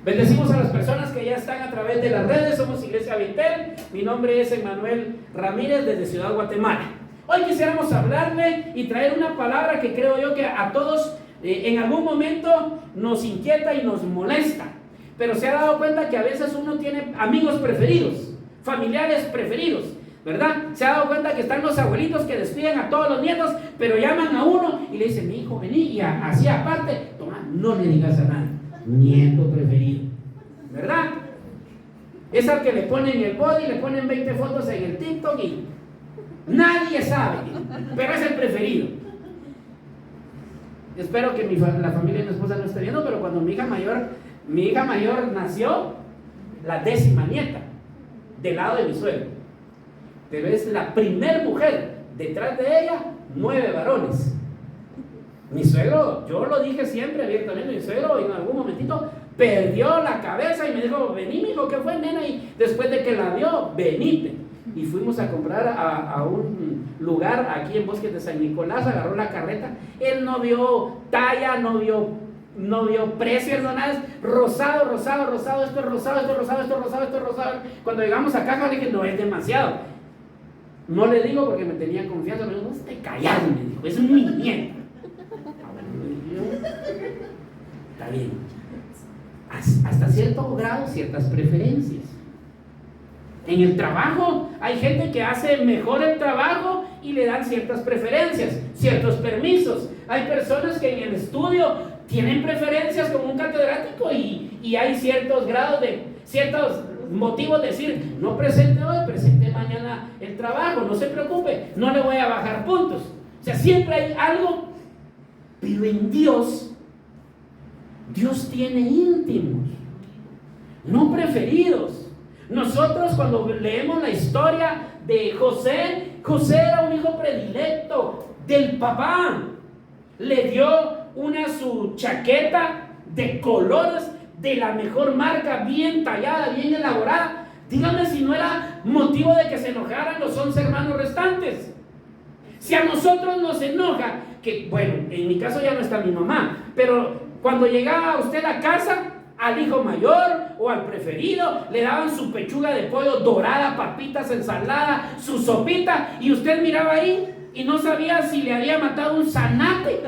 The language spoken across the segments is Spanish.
Bendecimos a las personas que ya están a través de las redes. Somos Iglesia Betel. Mi nombre es Emanuel Ramírez desde Ciudad Guatemala. Hoy quisiéramos hablarle y traer una palabra que creo yo que a todos en algún momento nos inquieta y nos molesta. Pero se ha dado cuenta que a veces uno tiene amigos preferidos, familiares preferidos, ¿verdad? Se ha dado cuenta que están los abuelitos que despiden a todos los nietos, pero llaman a uno y le dicen: mi hijo, vení, y así aparte, toma, no le digas a nadie, nieto preferido, ¿verdad? Es al que le ponen el body, le ponen 20 fotos en el TikTok y nadie sabe, pero es el preferido. Espero que la familia de mi esposa no esté viendo, pero cuando mi hija mayor nació, la 10ª nieta, del lado de mi suegro, pero es la primer mujer, detrás de ella, 9 varones. Mi suegro, yo lo dije siempre abiertamente, mi suegro en algún momentito perdió la cabeza y me dijo: vení, mijo, ¿qué fue, nena? Y después de que la vio, venite. Y fuimos a comprar a un lugar aquí en Bosques de San Nicolás. Agarró la carreta, él no vio talla, no vio precio, no nada, es rosado, esto es rosado, esto es rosado. Cuando llegamos a caja le dije: no, es demasiado. No le digo porque me tenía confianza, me dijo: no, esté callado, me dijo, es mi nieto. Está bien, hasta cierto grado, ciertas preferencias. En el trabajo hay gente que hace mejor el trabajo y le dan ciertas preferencias, ciertos permisos. Hay personas que en el estudio tienen preferencias como un catedrático y hay ciertos grados ciertos motivos de decir: no presente hoy, presente mañana el trabajo, no se preocupe, no le voy a bajar puntos. O sea, siempre hay algo, pero en Dios tiene íntimos, no preferidos. Nosotros cuando leemos la historia de José era un hijo predilecto del papá. Le dio su chaqueta de colores de la mejor marca, bien tallada, bien elaborada. Dígame si no era motivo de que se enojaran los 11 hermanos restantes. Si a nosotros nos enoja, que bueno, en mi caso ya no está mi mamá, pero cuando llegaba usted a casa, al hijo mayor o al preferido le daban su pechuga de pollo dorada, papitas, ensalada, su sopita, y usted miraba ahí y no sabía si le había matado un zanate.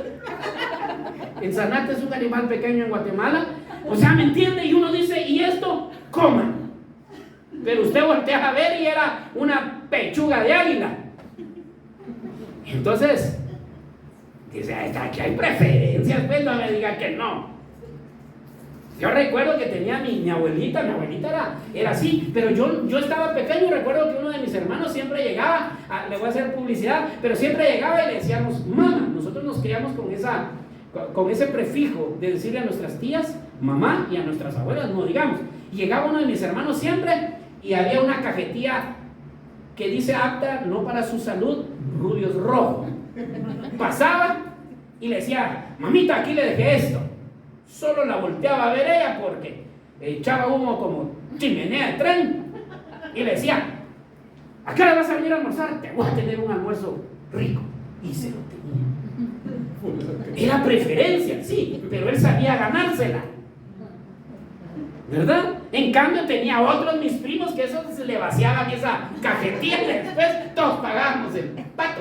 El zanate es un animal pequeño en Guatemala, o sea, ¿me entiende? Y uno dice: ¿y esto? Coman. Pero usted voltea a ver y era una pechuga de águila. Entonces dice: aquí hay preferencias, pues no me diga que no. Yo recuerdo que tenía mi abuelita era así, pero yo estaba pequeño y recuerdo que uno de mis hermanos siempre llegaba, le voy a hacer publicidad, pero siempre llegaba y le decíamos mamá. Nosotros nos criamos con ese prefijo de decirle a nuestras tías mamá y a nuestras abuelas no digamos. Y llegaba uno de mis hermanos siempre y había una cajetilla que dice: apta no para su salud, rubios rojo. Pasaba y le decía: mamita, aquí le dejé esto. Solo la volteaba a ver ella porque echaba humo como chimenea de tren y le decía: ¿a qué hora vas a venir a almorzar? Te voy a tener un almuerzo rico. Y se lo tenía. Era preferencia, sí, pero él sabía ganársela, ¿verdad? En cambio tenía otros, mis primos, que esos le vaciaban esa cajetilla y después todos pagábamos el pato.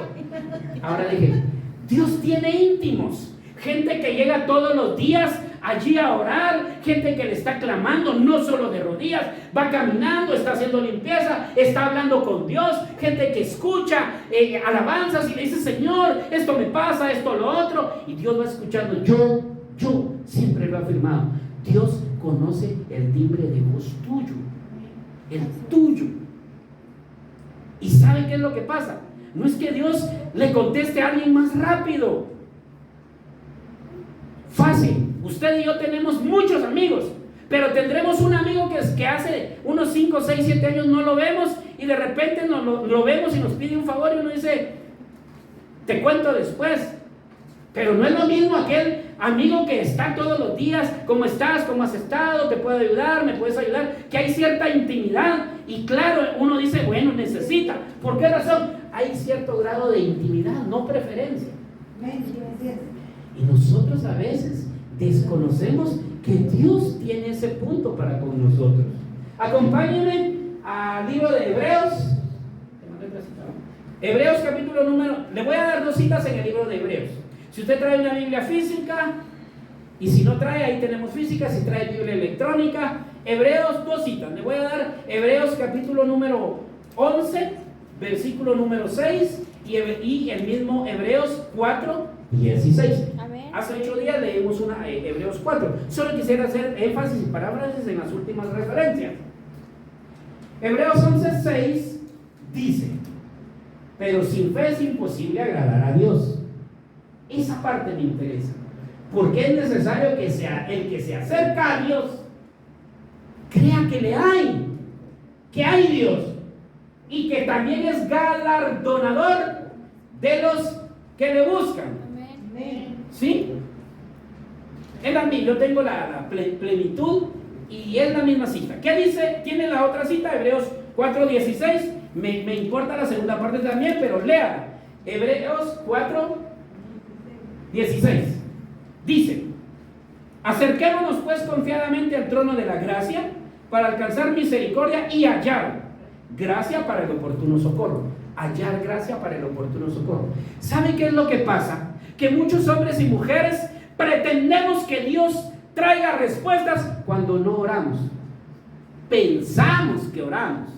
Ahora dije: Dios tiene íntimos, gente que llega todos los días allí a orar, gente que le está clamando, no solo de rodillas, va caminando, está haciendo limpieza, está hablando con Dios, gente que escucha alabanzas y le dice: Señor, esto me pasa, esto lo otro, y Dios va escuchando. Yo siempre lo he afirmado: Dios conoce el timbre de voz tuyo, el tuyo. ¿Y sabe qué es lo que pasa? No es que Dios le conteste a alguien más rápido, fácil. Usted y yo tenemos muchos amigos, pero tendremos un amigo que hace unos 5, 6, 7 años no lo vemos y de repente lo vemos y nos pide un favor y uno dice: te cuento después. Pero no es lo mismo aquel amigo que está todos los días: ¿cómo estás? ¿Cómo has estado? ¿Te puedo ayudar? ¿Me puedes ayudar? Que hay cierta intimidad y claro, uno dice: bueno, necesita. ¿Por qué razón? Hay cierto grado de intimidad, no preferencia. Y nosotros a veces desconocemos que Dios tiene ese punto para con nosotros. Acompáñenme al libro de Hebreos. Hebreos capítulo número... Le voy a dar 2 citas en el libro de Hebreos. Si usted trae una Biblia física, y si no trae, ahí tenemos física. Si trae Biblia electrónica, Hebreos, 2 citas. Le voy a dar Hebreos capítulo número 11, versículo número 6, y el mismo Hebreos 4, 16. Amén. Hace 8 días leímos Hebreos 4. Solo quisiera hacer énfasis y paráfrasis en las últimas referencias. Hebreos 11, 6 dice: pero sin fe es imposible agradar a Dios. Esa parte me interesa, porque es necesario que el que se acerca a Dios crea que hay Dios, y que también es galardonador de los que le buscan. Amén. ¿Sí? Yo tengo la plenitud, y es la misma cita. ¿Qué dice? Tiene la otra cita, Hebreos 4:16. Me importa la segunda parte también, pero lea Hebreos 4:16. Dice: acerquémonos pues confiadamente al trono de la gracia, para alcanzar misericordia y hallar gracia para el oportuno socorro. Hallar gracia para el oportuno socorro. ¿Sabe qué es lo que pasa? Que muchos hombres y mujeres pretendemos que Dios traiga respuestas cuando no oramos. Pensamos que oramos,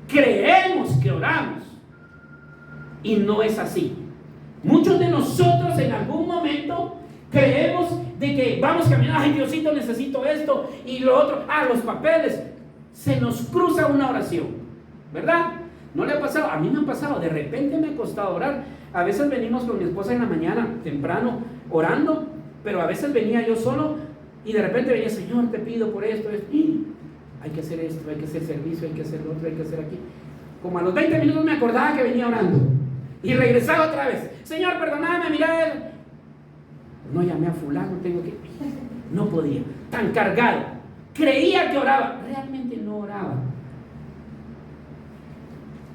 creemos que oramos, y no es así. Muchos de nosotros en algún momento creemos de que vamos caminando, ay Diosito, necesito esto y lo otro, los papeles. Se nos cruza una oración, ¿verdad? ¿No le ha pasado? A mí me ha pasado, de repente me ha costado orar. A veces venimos con mi esposa en la mañana, temprano, orando, pero a veces venía yo solo y de repente venía: Señor, te pido por esto, y hay que hacer esto, hay que hacer servicio, hay que hacer lo otro, hay que hacer aquí. Como a los 20 minutos me acordaba que venía orando y regresaba otra vez: Señor, perdóname, mira, no llamé a fulano, tengo que... No podía, tan cargado. Creía que oraba, realmente no oraba.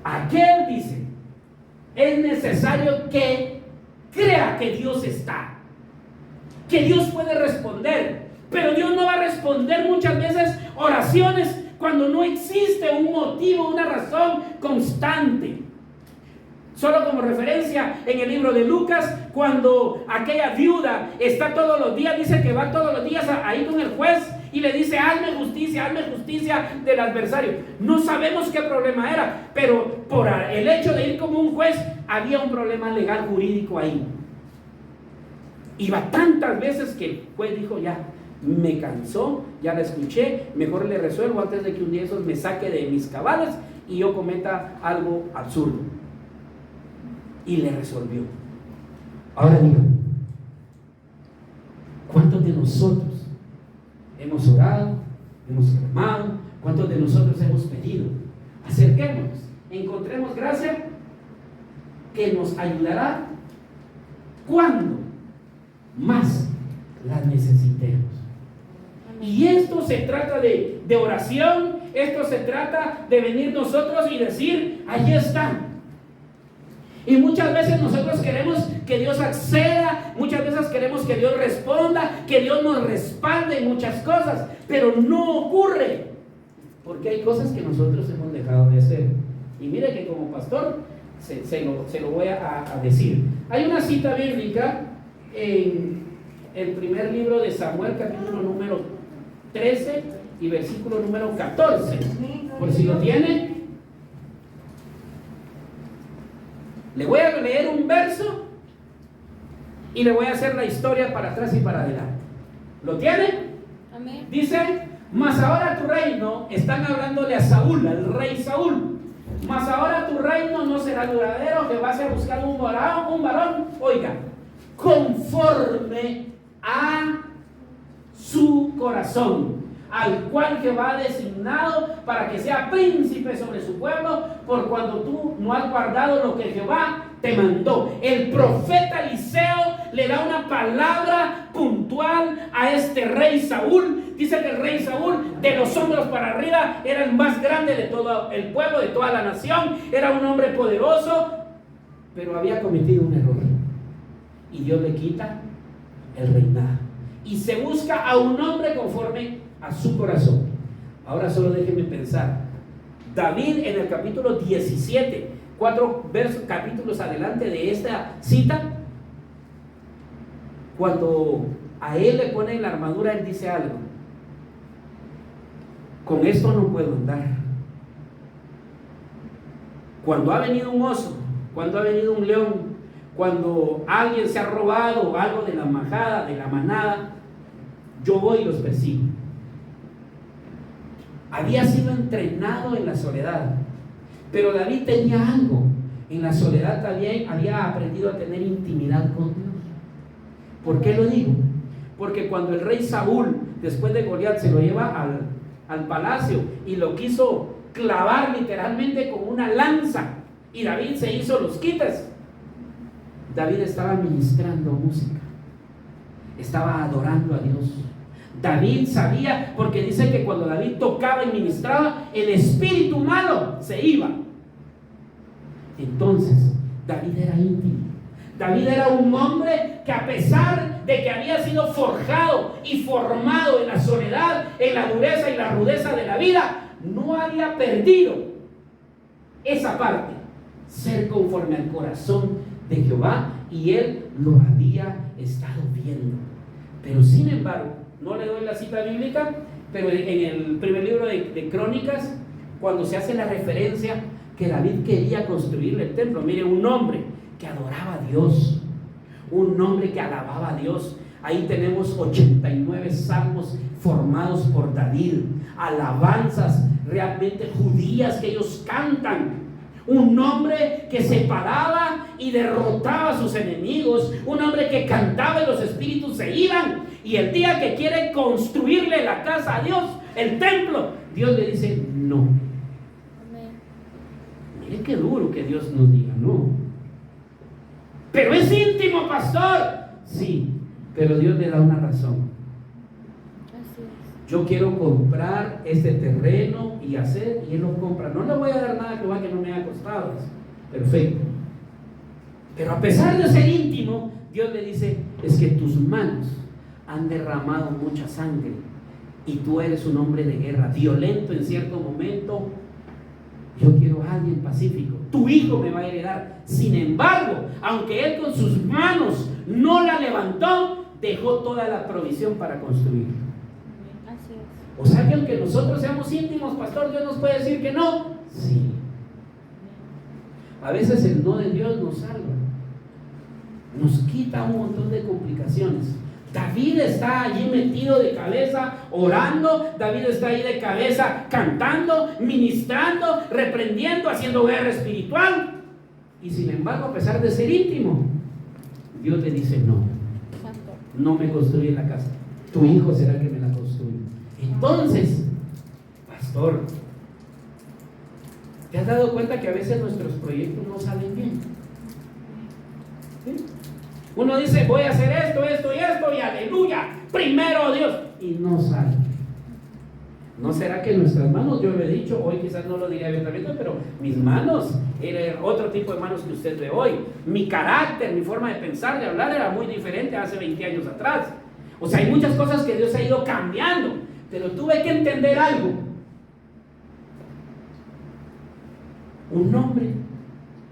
Aquel dice: es necesario que crea que Dios está, que Dios puede responder, pero Dios no va a responder muchas veces oraciones cuando no existe un motivo, una razón constante. Solo como referencia, en el libro de Lucas, cuando aquella viuda está todos los días, dice que va todos los días ahí con el juez y le dice: hazme justicia del adversario. No sabemos qué problema era, pero por el hecho de ir como un juez, había un problema legal jurídico ahí. Iba tantas veces que el juez dijo: ya, me cansó, ya la escuché, mejor le resuelvo antes de que un día esos me saque de mis cabales y yo cometa algo absurdo. Y le resolvió. Ahora diga, ¿cuántos de nosotros hemos orado, hemos clamado? ¿Cuántos de nosotros hemos pedido? Acerquémonos, encontremos gracia que nos ayudará cuando más las necesitemos. Y esto se trata de oración, esto se trata de venir nosotros y decir: allí está. Y muchas veces nosotros queremos que Dios acceda, muchas veces queremos que Dios responda, que Dios nos respalde en muchas cosas, pero no ocurre, porque hay cosas que nosotros hemos dejado de hacer. Y mire que como pastor se lo voy a decir. Hay una cita bíblica en el primer libro de Samuel, capítulo número 13 y versículo número 14, por si lo tiene. Le voy a leer un verso y le voy a hacer la historia para atrás y para adelante. ¿Lo tiene? Amén. Dice: mas ahora tu reino, están hablándole a Saúl, al rey Saúl, mas ahora tu reino no será duradero, que vas a buscar un varón, oiga, conforme a su corazón, al cual Jehová ha designado para que sea príncipe sobre su pueblo, por cuando tú no has guardado lo que Jehová te mandó. El profeta Eliseo le da una palabra puntual a este rey Saúl. Dice que el rey Saúl, de los hombros para arriba, era el más grande de todo el pueblo, de toda la nación. Era un hombre poderoso, pero había cometido un error, y Dios le quita el reinado y se busca a un hombre conforme a su corazón. Ahora solo déjenme pensar. David en el capítulo 17, 4 capítulos adelante de esta cita, cuando a él le ponen la armadura, él dice algo: con esto no puedo andar. Cuando ha venido un oso, cuando ha venido un león, cuando alguien se ha robado algo de la majada, de la manada, yo voy y los persigo. Había sido entrenado en la soledad, pero David tenía algo. En la soledad también había aprendido a tener intimidad con Dios. ¿Por qué lo digo? Porque cuando el rey Saúl, después de Goliat, se lo lleva al palacio y lo quiso clavar literalmente con una lanza, y David se hizo los quites, David estaba ministrando música, estaba adorando a Dios. David sabía, porque dice que cuando David tocaba y ministraba, el espíritu malo se iba. Entonces David era íntimo. David era un hombre que, a pesar de que había sido forjado y formado en la soledad, en la dureza y la rudeza de la vida, no había perdido esa parte, ser conforme al corazón de Jehová, y él lo había estado viendo. Pero sin embargo, no le doy la cita bíblica, pero en el primer libro de Crónicas, cuando se hace la referencia que David quería construirle el templo, mire, un hombre que adoraba a Dios, un hombre que alababa a Dios. Ahí tenemos 89 salmos formados por David, alabanzas realmente judías que ellos cantan. Un hombre que se paraba y derrotaba a sus enemigos, un hombre que cantaba y los espíritus se iban. Y el día que quiere construirle la casa a Dios, el templo, Dios le dice no. Amén. Mire qué duro que Dios nos diga no. Pero es íntimo, pastor. Sí, pero Dios le da una razón. Así es. Yo quiero comprar este terreno y hacer, y él lo compra. No le voy a dar nada a Jehová que no me haya costado. Perfecto. Pero a pesar de ser íntimo, Dios le dice: es que tus manos han derramado mucha sangre y tú eres un hombre de guerra, violento en cierto momento. Yo quiero a alguien pacífico. Tu hijo me va a heredar. Sin embargo, aunque él con sus manos no la levantó, dejó toda la provisión para construir. Así es. O sea que aunque nosotros seamos íntimos, pastor, Dios nos puede decir que no. Sí. A veces el no de Dios nos salva, nos quita un montón de complicaciones. David está allí metido de cabeza orando, David está ahí de cabeza cantando, ministrando, reprendiendo, haciendo guerra espiritual, y sin embargo, a pesar de ser íntimo, Dios le dice no, no me construye la casa, tu hijo será el que me la construye. Entonces, pastor, ¿te has dado cuenta que a veces nuestros proyectos no salen bien? ¿Sí? Uno dice: voy a hacer esto, esto y esto, y aleluya, primero Dios, y no sale. ¿No será que nuestras manos, yo lo he dicho, hoy quizás no lo diría abiertamente, pero mis manos eran otro tipo de manos que usted ve hoy? Mi carácter, mi forma de pensar, de hablar era muy diferente hace 20 años atrás. O sea, hay muchas cosas que Dios ha ido cambiando, pero tuve que entender algo. Un hombre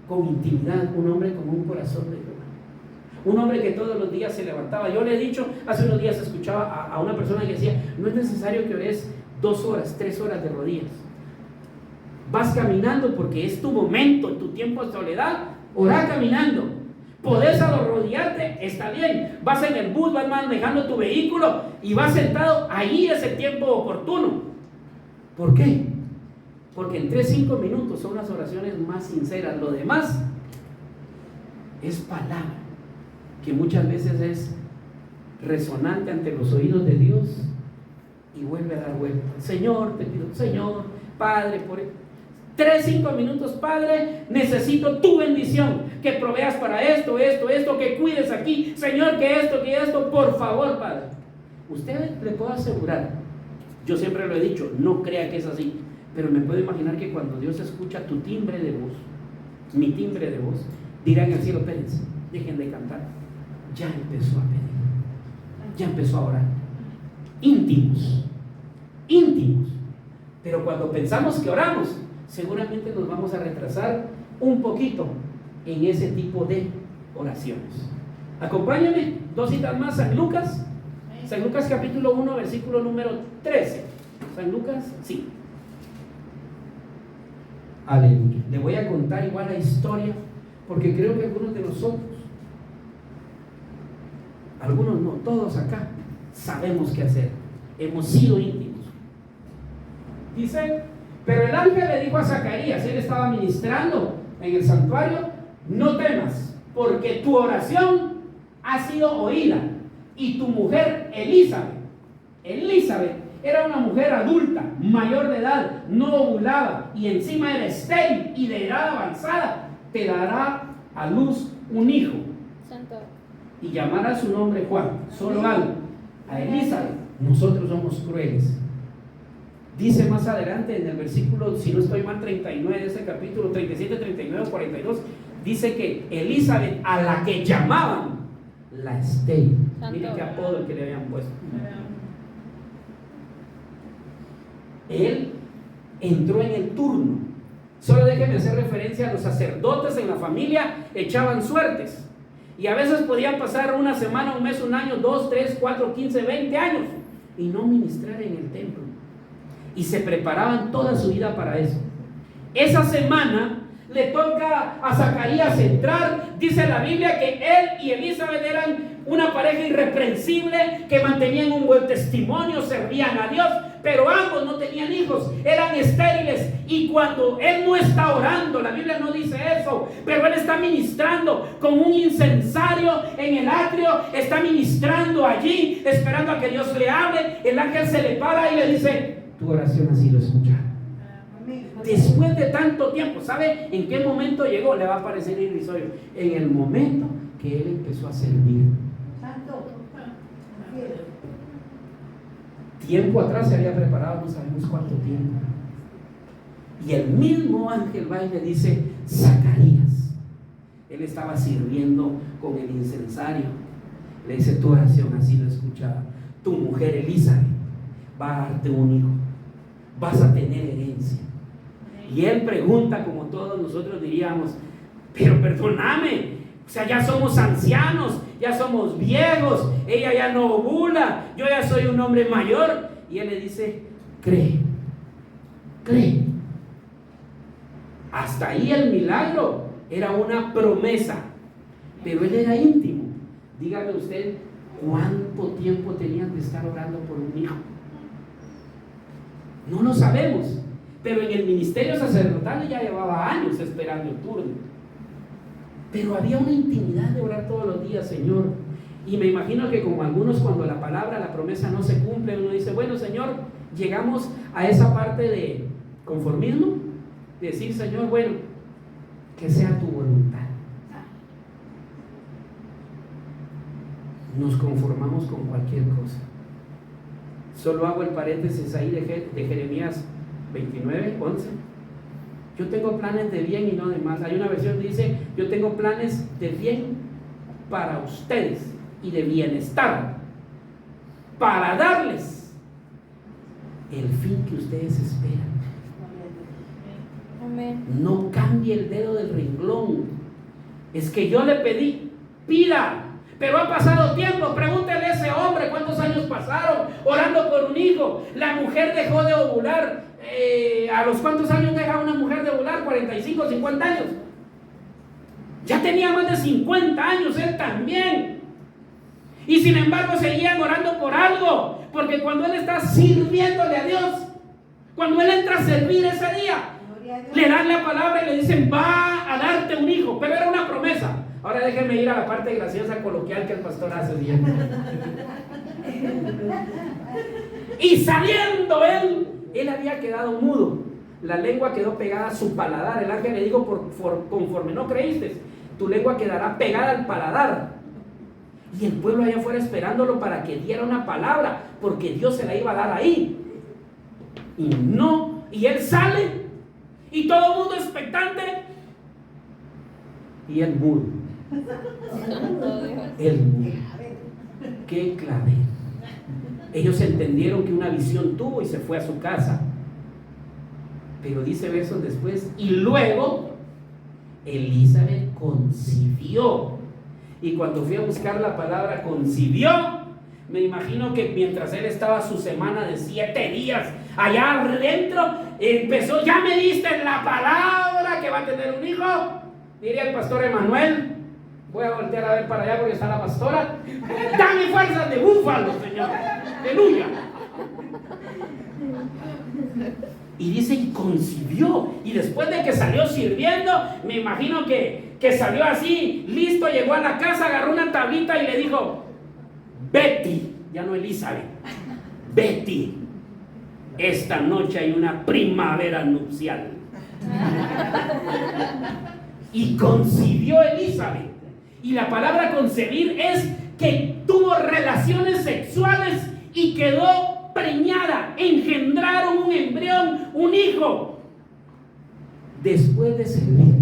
con intimidad, un hombre con un corazón de Jehová, un hombre que todos los días se levantaba. Yo le he dicho, hace unos días escuchaba a una persona que decía: no es necesario que ores 2 horas, 3 horas de rodillas. Vas caminando porque es tu momento, tu tiempo de soledad, orá caminando. Podés arrodillarte, está bien. Vas en el bus, vas manejando tu vehículo y vas sentado, ahí es el tiempo oportuno. ¿Por qué? Porque en 3-5 minutos son las oraciones más sinceras. Lo demás es palabra que muchas veces es resonante ante los oídos de Dios y vuelve a dar vuelta. Señor, te pido, Señor, Padre, por 3-5 minutos, Padre, necesito tu bendición, que proveas para esto, que cuides aquí, Señor, que esto, por favor, Padre. Usted le puedo asegurar, yo siempre lo he dicho, no crea que es así, pero me puedo imaginar que cuando Dios escucha tu timbre de voz, mi timbre de voz, dirá en el cielo: espérense, dejen de cantar, ya empezó a pedir. ya empezó a orar. Íntimos, íntimos. Pero cuando pensamos que oramos, seguramente nos vamos a retrasar un poquito en ese tipo de oraciones. Acompáñame, 2 citas más, San Lucas capítulo 1, versículo número 13. San Lucas, sí. Aleluya. Le voy a contar igual la historia, porque creo que algunos de nosotros, algunos no, todos acá, sabemos qué hacer. Hemos sido íntimos. Dice, pero el ángel le dijo a Zacarías, él estaba ministrando en el santuario: no temas, porque tu oración ha sido oída, y tu mujer Elizabeth era una mujer adulta, mayor de edad, no ovulaba, y encima era estéril y de edad avanzada, te dará a luz un hijo. Santo. Y llamará su nombre Juan. Solo algo, a Elizabeth nosotros somos crueles. Dice más adelante en el versículo, si no estoy mal, 39 de ese capítulo, 37, 39, 42, dice que Elizabeth, a la que llamaban la estéril, miren qué apodo que le habían puesto. Él entró en el turno. Solo déjeme hacer referencia a los sacerdotes en la familia, echaban suertes. Y a veces podían pasar una semana, un mes, un año, 2, 3, 4, 15, 20 años y no ministrar en el templo. Y se preparaban toda su vida para eso. Esa semana le toca a Zacarías entrar. Dice la Biblia que él y Elizabeth eran una pareja irreprensible, que mantenían un buen testimonio, servían a Dios, pero ambos no tenían hijos, eran estériles. Y cuando él no está orando, la Biblia no dice eso, pero él está ministrando con un incensario en el atrio, está ministrando allí, esperando a que Dios le hable. El ángel se le para y le dice: tu oración ha sido escuchada. Después de tanto tiempo, ¿sabe en qué momento llegó? Le va a parecer irrisorio. En el momento que él empezó a servir. Tiempo atrás se había preparado, no sabemos cuánto tiempo. Y el mismo ángel va y le dice: Zacarías. Él estaba sirviendo con el incensario. Le dice: tu oración ha sido escuchada. Tu mujer Elizabeth va a darte un hijo. Vas a tener herencia. Y él pregunta, como todos nosotros diríamos: pero perdóname, o sea, ya somos ancianos, ya somos viejos, ella ya no ovula, yo ya soy un hombre mayor. Y él le dice: cree. Hasta ahí el milagro era una promesa, pero él era íntimo. Dígame usted, ¿cuánto tiempo tenían de estar orando por un hijo? No lo sabemos, pero en el ministerio sacerdotal ya llevaba años esperando el turno. Pero había una intimidad de orar todos los días: Señor. Y me imagino que como algunos, cuando la palabra, la promesa no se cumple, uno dice: bueno, Señor, llegamos a esa parte de conformismo, de decir: Señor, bueno, que sea tu voluntad. Nos conformamos con cualquier cosa. Solo hago el paréntesis ahí de Jeremías 29, 11. Yo tengo planes de bien y no de mal. Hay una versión que dice: yo tengo planes de bien para ustedes y de bienestar, para darles el fin que ustedes esperan. Amén. No cambie el dedo del renglón. Es que yo le pedí, pida. Pero ha pasado tiempo. Pregúntele a ese hombre cuántos años pasaron orando por un hijo. La mujer dejó de ovular. ¿A los cuántos años deja una mujer de ovular? 45, 50 años. Ya tenía más de 50 años él también. Y sin embargo seguían orando por algo. Porque cuando él está sirviéndole a Dios, cuando él entra a servir ese día, le dan la palabra y le dicen: va a darte un hijo. Pero era una promesa. Ahora déjenme ir a la parte graciosa coloquial que el pastor hace bien. Y saliendo él había quedado mudo. La lengua quedó pegada a su paladar. El ángel le dijo: conforme no creíste, tu lengua quedará pegada al paladar. Y el pueblo allá afuera esperándolo para que diera una palabra, porque Dios se la iba a dar ahí. Y no, y él sale, y todo el mundo expectante, y él mudo. Santo Dios. Él mudo. qué clave. Ellos entendieron que una visión tuvo y se fue a su casa. Pero dice versos después, y luego Elizabeth concibió. Y cuando fui a buscar la palabra concibió, me imagino que mientras él estaba su semana de 7 días allá adentro, empezó, ya me diste la palabra que va a tener un hijo. Diría el pastor Emanuel, voy a voltear a ver para allá porque está la pastora. Dame fuerzas de búfalo, Señor. Aleluya. Y dice que concibió. Y después de que salió sirviendo, me imagino que salió así, listo, llegó a la casa, agarró una tablita y le dijo: Betty, ya no Elizabeth, Betty, esta noche hay una primavera nupcial. Y concibió Elizabeth. Y la palabra concebir es que tuvo relaciones sexuales y quedó preñada, engendraron un embrión, un hijo. Después de servir,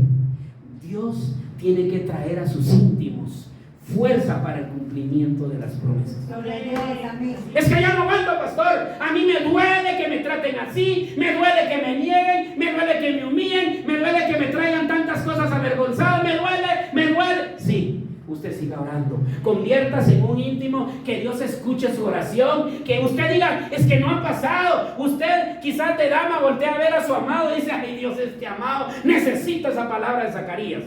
Dios tiene que traer a sus íntimos fuerza para el cumplimiento de las promesas. Es que ya no aguanto, pastor. A mí me duele que me traten así, me duele que me nieguen, me duele que me humillen, me duele que me traigan tantas cosas avergonzadas, me duele. Sí. Usted siga orando, conviértase en un íntimo, que Dios escuche su oración, que usted diga: es que no ha pasado. Usted quizás de dama voltea a ver a su amado y dice: ay Dios, este amado necesita esa palabra de Zacarías.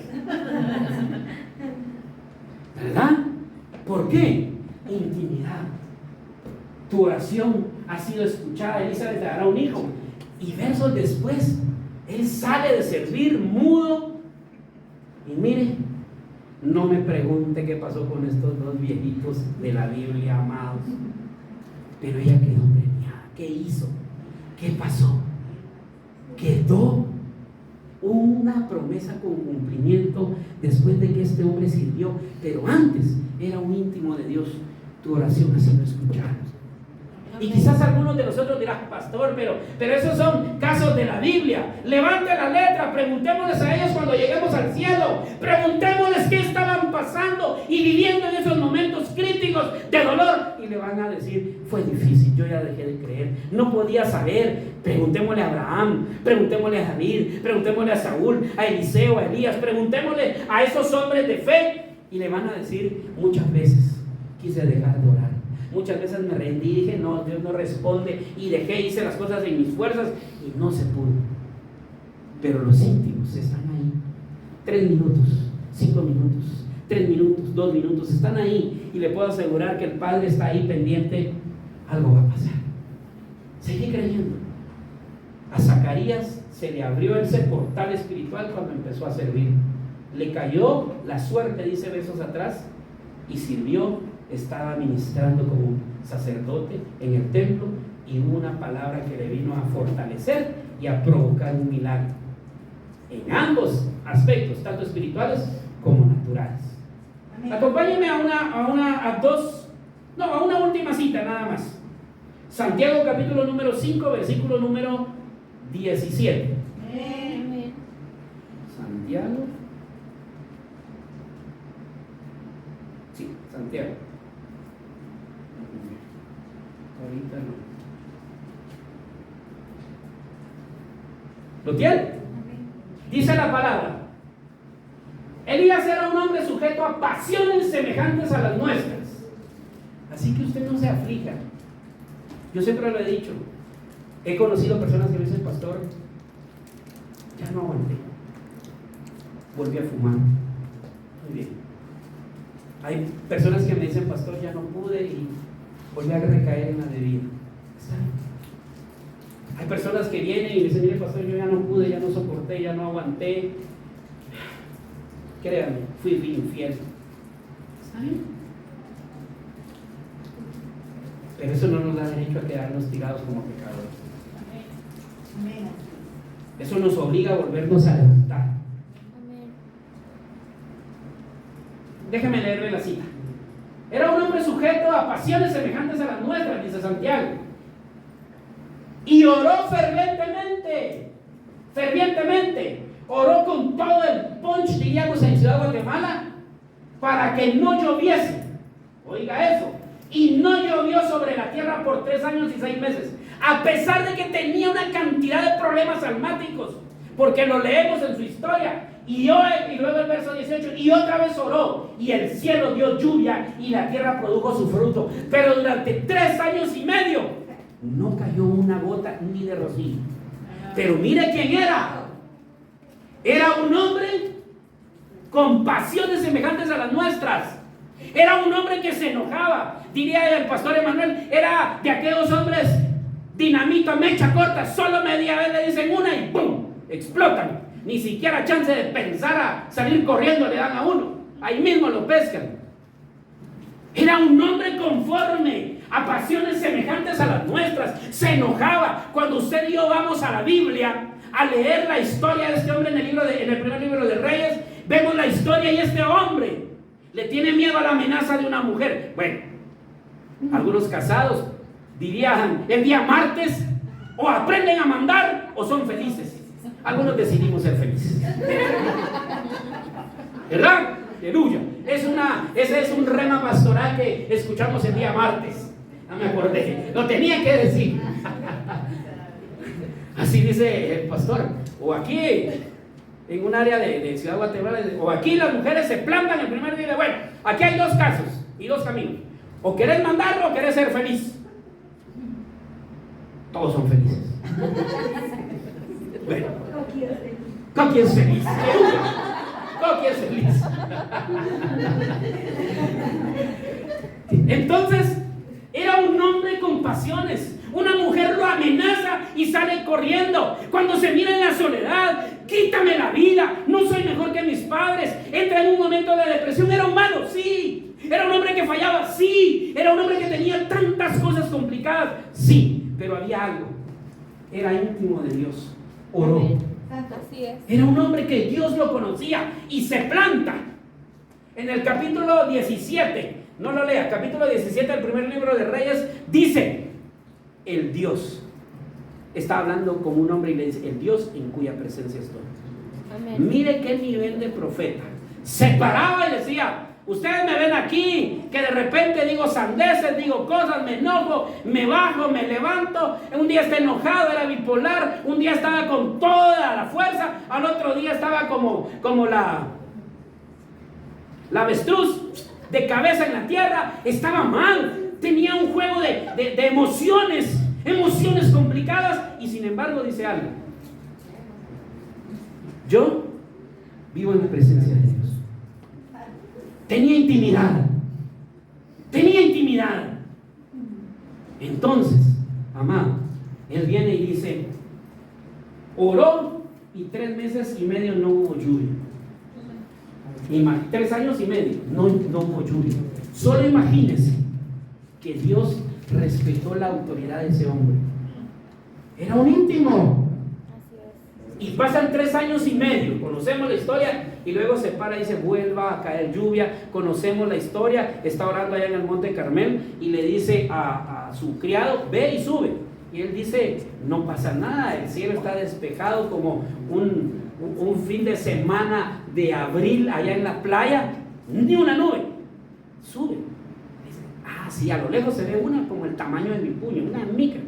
¿Verdad? ¿Por qué? Intimidad. Tu oración ha sido escuchada, Elizabeth te dará un hijo. Y versos después, él sale de servir mudo. Y mire, no me pregunte qué pasó con estos 2 viejitos de la Biblia, amados. Pero ella quedó preñada. ¿Qué hizo? ¿Qué pasó? Quedó una promesa con cumplimiento después de que este hombre sirvió. Pero antes era un íntimo de Dios. Tu oración ha sido escuchada. Y quizás algunos de nosotros dirán: pastor, pero esos son casos de la Biblia. Levante la letra, preguntémosles a ellos cuando lleguemos al cielo. Preguntémosles qué estaban pasando y viviendo en esos momentos críticos de dolor. Y le van a decir: fue difícil, yo ya dejé de creer, no podía saber. Preguntémosle a Abraham, preguntémosle a David, preguntémosle a Saúl, a Eliseo, a Elías. Preguntémosle a esos hombres de fe. Y le van a decir: muchas veces quise dejar de orar. Muchas veces me rendí, dije: no, Dios no responde, y hice las cosas en mis fuerzas y no se pudo. Pero los íntimos están ahí. 3 minutos, 5 minutos, 3 minutos, 2 minutos, están ahí, y le puedo asegurar que el Padre está ahí pendiente. Algo va a pasar. Seguí creyendo. A Zacarías se le abrió ese portal espiritual cuando empezó a servir. Le cayó la suerte, dice versos atrás, y sirvió. Estaba ministrando como sacerdote en el templo, y hubo una palabra que le vino a fortalecer y a provocar un milagro en ambos aspectos, tanto espirituales como naturales. Amén. Acompáñenme a una última cita nada más. Santiago capítulo número 5, versículo número 17. Amén. Santiago. Sí, Santiago. Ahorita no. ¿Lo tiene? Dice la palabra: Elías era un hombre sujeto a pasiones semejantes a las nuestras. Así que usted no se aflija. Yo siempre lo he dicho. He conocido personas que me dicen: pastor, ya no aguanté, volví a fumar. Muy bien. Hay personas que me dicen: pastor, ya no pude y volví a recaer en la bebida. Hay personas que vienen y me dicen: mire, pastor, yo ya no pude, ya no soporté, ya no aguanté. Créanme, fui infiel. ¿Está bien? Pero eso no nos da derecho a quedarnos tirados como pecadores. Eso nos obliga a volvernos a levantar. Déjeme leerle la cita. Era un hombre sujeto a pasiones semejantes a las nuestras, dice Santiago, y oró fervientemente, oró con todo el punch, diríamos en Ciudad de Guatemala, para que no lloviese. Oiga eso. y no llovió sobre la tierra por 3 años y 6 meses, a pesar de que tenía una cantidad de problemas almáticos, porque lo leemos en su historia. Y luego el verso 18, y otra vez oró, y el cielo dio lluvia, y la tierra produjo su fruto. Pero durante 3 años y medio, no cayó una gota ni de rocío. Pero mire quién era. Era un hombre con pasiones semejantes a las nuestras. Era un hombre que se enojaba. Diría el pastor Emanuel, era de aquellos hombres dinamita, mecha corta. Solo media vez le dicen una y ¡pum! Explotan. Ni siquiera chance de pensar a salir corriendo le dan a uno. Ahí mismo lo pescan. Era un hombre conforme a pasiones semejantes a las nuestras. Se enojaba. Cuando usted y yo vamos a la Biblia a leer la historia de este hombre en el primer libro de Reyes, vemos la historia y este hombre le tiene miedo a la amenaza de una mujer. Bueno, algunos casados dirían el día martes, o aprenden a mandar o son felices. Algunos decidimos ser felices, ¿verdad? Aleluya. Ese es un rema pastoral que escuchamos el día martes. No me acordé, lo tenía que decir. Así dice el pastor. O aquí en un área de Ciudad Guatemala, o aquí las mujeres se plantan el primer día de, bueno, aquí hay 2 casos y 2 caminos. O querés mandar o querés ser feliz. Todos son felices. Bueno, Coqui es feliz. Coqui es feliz. Entonces, era un hombre con pasiones. Una mujer lo amenaza y sale corriendo. Cuando se mira en la soledad, quítame la vida, no soy mejor que mis padres. Entra en un momento de depresión. Era humano, sí. Era un hombre que fallaba, sí. Era un hombre que tenía tantas cosas complicadas, sí. Pero había algo. Era íntimo de Dios. Oró. Así es. Era un hombre que Dios lo conocía y se planta. En el capítulo 17, no lo lea, capítulo 17 del primer libro de Reyes, dice: el Dios está hablando con un hombre y le dice: el Dios en cuya presencia estoy. Amén. Mire qué nivel de profeta. Se paraba y decía: ustedes me ven aquí, que de repente digo sandeces, digo cosas, me enojo, me bajo, me levanto. Un día está enojado, era bipolar. Un día estaba con toda la fuerza. Al otro día estaba como la avestruz, de cabeza en la tierra. Estaba mal. Tenía un juego de emociones complicadas. Y sin embargo dice algo: yo vivo en la presencia de Dios. Tenía intimidad. Entonces, amado, él viene y dice: oró y 3 meses y medio no hubo lluvia. 3 años y medio no hubo lluvia. Solo imagínense que Dios respetó la autoridad de ese hombre. Era un íntimo. Y pasan 3 años y medio, conocemos la historia, y luego se para y dice: vuelva a caer lluvia. Conocemos la historia, está orando allá en el Monte Carmel y le dice a su criado: ve y sube. Y él dice: no pasa nada, el cielo está despejado como un fin de semana de abril allá en la playa, ni una nube. Sube. Dice: ah, sí, a lo lejos se ve una como el tamaño de mi puño, una mica.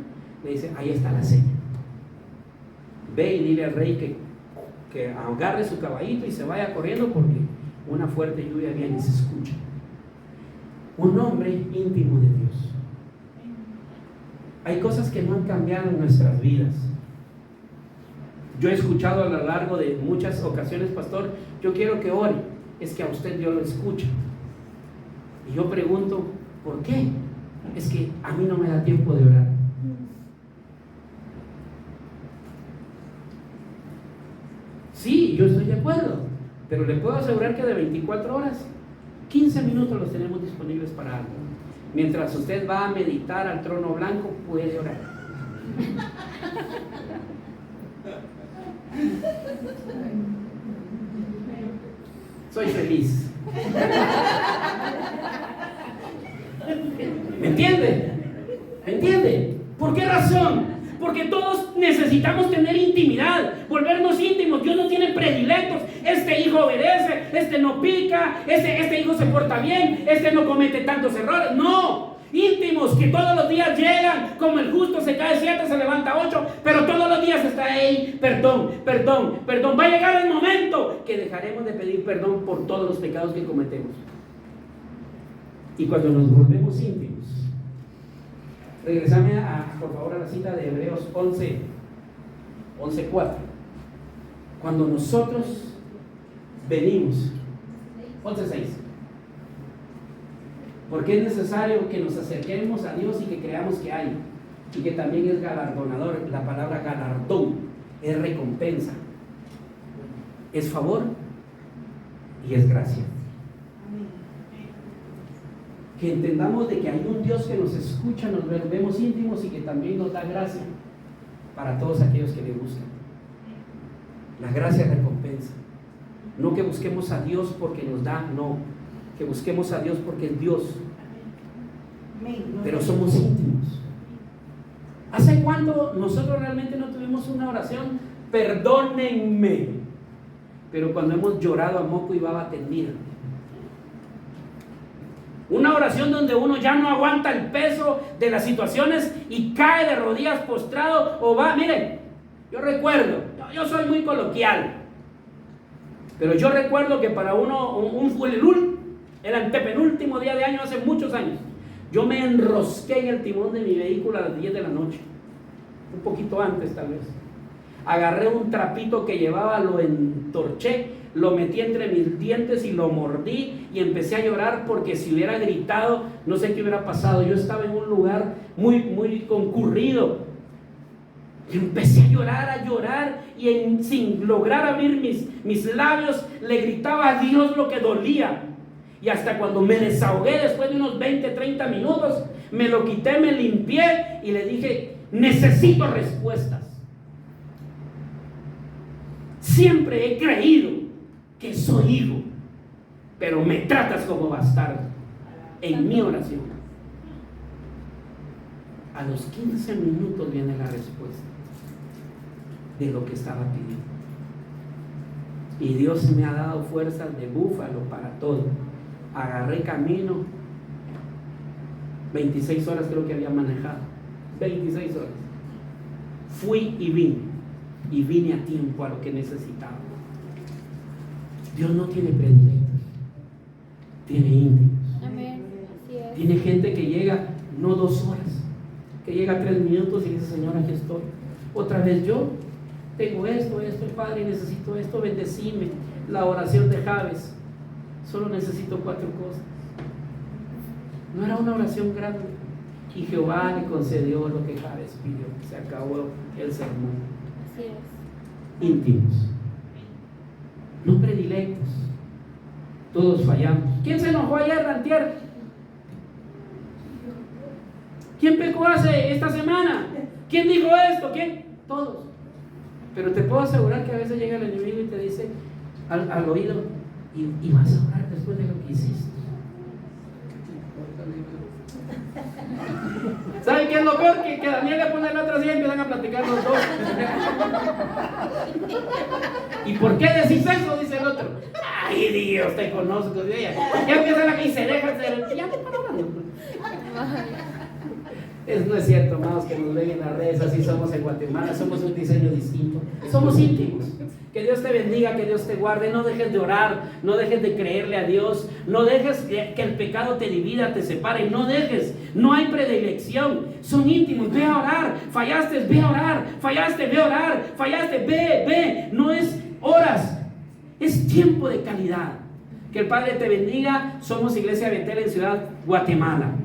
Le dice: ahí está la señal. Ve y dile al rey que agarre su caballito y se vaya corriendo, porque una fuerte lluvia viene y se escucha. Un hombre íntimo de Dios. Hay cosas que no han cambiado en nuestras vidas. Yo he escuchado a lo largo de muchas ocasiones: pastor, yo quiero que ore. Es que a usted Dios lo escucha. Y yo pregunto: ¿por qué? Es que a mí no me da tiempo de orar. Sí, yo estoy de acuerdo, pero le puedo asegurar que de 24 horas, 15 minutos los tenemos disponibles para algo. Mientras usted va a meditar al trono blanco, puede orar. Soy feliz. ¿Me entiende? ¿Me entiende? ¿Por qué razón? Porque todos necesitamos tener intimidad, volvernos íntimos. Dios no tiene predilectos. Este hijo obedece, este no pica, este hijo se porta bien, este no comete tantos errores. No, íntimos que todos los días llegan, como el justo se cae 7, se levanta 8, pero todos los días está ahí, perdón. Va a llegar el momento que dejaremos de pedir perdón por todos los pecados que cometemos. Y cuando nos volvemos íntimos, regresame por favor a la cita de Hebreos 11:4. Cuando nosotros venimos, 11:6, porque es necesario que nos acerquemos a Dios y que creamos que hay, y que también es galardonador. La palabra galardón es recompensa, es favor y es gracia. Que entendamos de que hay un Dios que nos escucha, nos volvemos íntimos y que también nos da gracia para todos aquellos que le buscan. La gracia es recompensa. No que busquemos a Dios porque nos da, no. Que busquemos a Dios porque es Dios. Pero somos íntimos. ¿Hace cuánto nosotros realmente no tuvimos una oración? Perdónenme. Pero cuando hemos llorado a moco y baba tendida. Una oración donde uno ya no aguanta el peso de las situaciones y cae de rodillas postrado o va. Miren, yo recuerdo, yo soy muy coloquial, pero yo recuerdo que para uno, el antepenúltimo día de año, hace muchos años, yo me enrosqué en el timón de mi vehículo a las 10 de la noche, un poquito antes tal vez. Agarré un trapito que llevaba, lo entorché, lo metí entre mis dientes y lo mordí y empecé a llorar, porque si hubiera gritado no sé qué hubiera pasado. Yo estaba en un lugar muy concurrido y empecé a llorar y sin lograr abrir mis labios le gritaba a Dios lo que dolía. Y hasta cuando me desahogué después de unos 20-30 minutos, me lo quité, me limpié y le dije: necesito respuestas. Siempre he creído que soy hijo, pero me tratas como bastardo. En mi oración, a los 15 minutos viene la respuesta de lo que estaba pidiendo. Y Dios me ha dado fuerzas de búfalo para todo. Agarré camino, 26 horas creo que había manejado, 26 horas. Fui y vine a tiempo a lo que necesitaba. Dios no tiene predilectos, tiene íntimos. Amén. Así es. Tiene gente que llega, no 2 horas, que llega 3 minutos y dice: Señor, aquí estoy. Otra vez yo tengo esto, Padre, necesito esto, bendecime. La oración de Jabes, solo necesito 4 cosas. No era una oración grande. Y Jehová le concedió lo que Jabes pidió. Se acabó el sermón. Así es. Íntimos, no predilectos. Todos fallamos. ¿Quién se enojó ayer, antier? ¿Quién pecó esta semana? ¿Quién dijo esto? ¿Quién? Todos. Pero te puedo asegurar que a veces llega el enemigo y te dice al oído: y vas a orar después de lo que hiciste. ¿Saben qué es lo peor? Que Daniel le pone la otra silla y empiezan a platicar los dos. ¿Y por qué decís eso? Dice el otro. Ay, Dios, te conozco. Ya empiezan a y se dejan de... Ya me están hablando. No es cierto, amados, que nos ven en las redes. Así somos en Guatemala, somos un diseño distinto. Somos íntimos. Que Dios te bendiga, que Dios te guarde. No dejes de orar, no dejes de creerle a Dios, no dejes que el pecado te divida, te separe. No dejes, no hay predilección. Son íntimos. Ve a orar. Fallaste, ve a orar. Fallaste, ve a orar. Fallaste, ve. No es horas, es tiempo de calidad. Que el Padre te bendiga. Somos Iglesia Betel en Ciudad Guatemala.